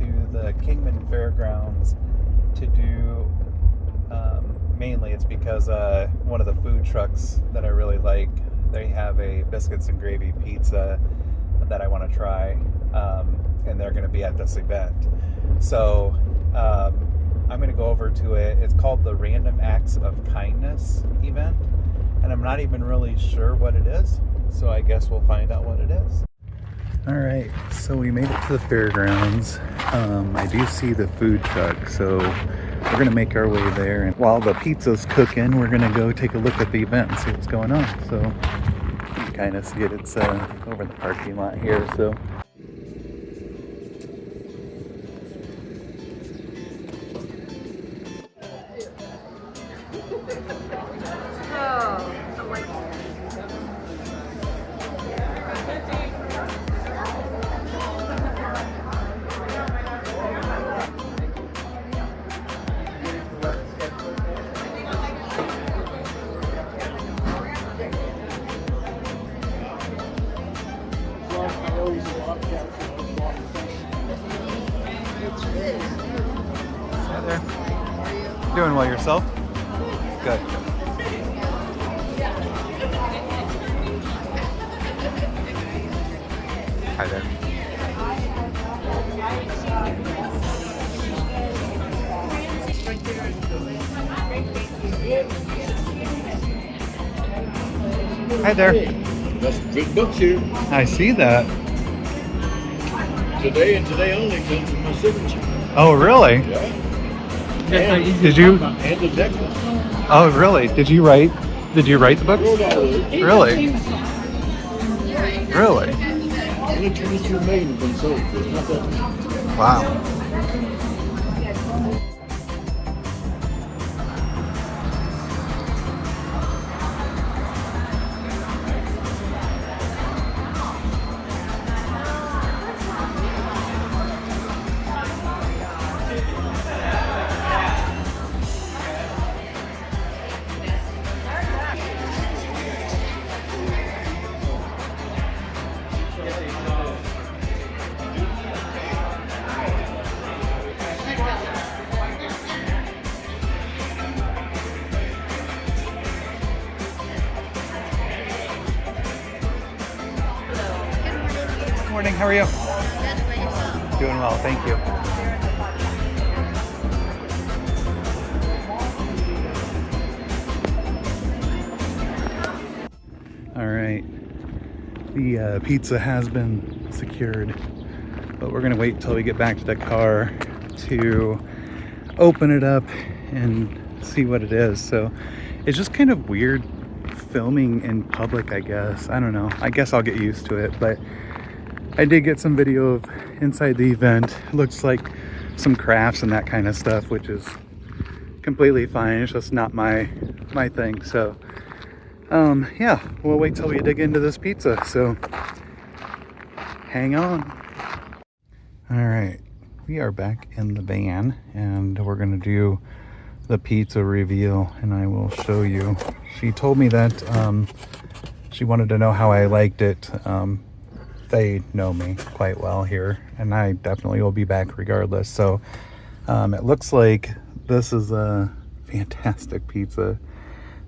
to the Kingman Fairgrounds to do, mainly it's because one of the food trucks that I really like, they have a Biscuits and Gravy Pizza that I want to try, and they're going to be at this event. So I'm going to go over to it. It's called the Random Acts of Kindness event, and I'm not even really sure what it is, so I guess we'll find out what it is. Alright, so we made it to the fairgrounds. I do see the food truck, so we're going to make our way there. And while the pizza's cooking, we're going to go take a look at the event and see what's going on. So you can kind of see it. It's over in the parking lot here. So hi there. Doing well yourself? Good. Hi there. Hi there. Got some good books here. I see that. Today and today only comes with my signature. Oh, really? Yeah. And, Did you? And the next one. Oh, really? Did you write the books? Wrote all of it. Really? Really? Only 22 million have been sold. It's not that much. Wow. Morning, how are you? Doing well, thank you. All right, the pizza has been secured, but we're gonna wait until we get back to the car to open it up and see what it is. So it's just kind of weird filming in public, I guess. I don't know. I guess I'll get used to it, but I did get some video of inside the event. It looks like some crafts and that kind of stuff, which is completely fine. It's just not my thing. So yeah, we'll wait till we dig into this pizza. So hang on. All right, we are back in the van and we're gonna do the pizza reveal, and I will show you. She told me that she wanted to know how I liked it. They know me quite well here, and I definitely will be back regardless. So it looks like this is a fantastic pizza.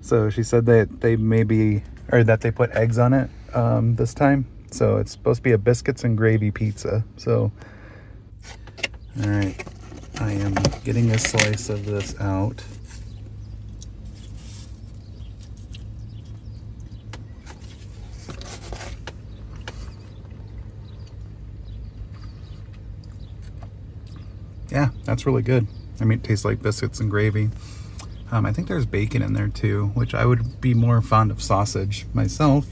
So she said that they that they put eggs on it this time. So it's supposed to be a biscuits and gravy pizza. So all right, I am getting a slice of this out. Yeah, that's really good. I mean, it tastes like biscuits and gravy. I think there's bacon in there too, which I would be more fond of sausage myself,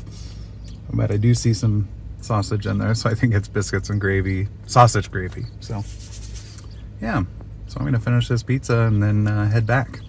but I do see some sausage in there, so I think it's biscuits and gravy, sausage gravy. So yeah, so I'm gonna finish this pizza and then head back.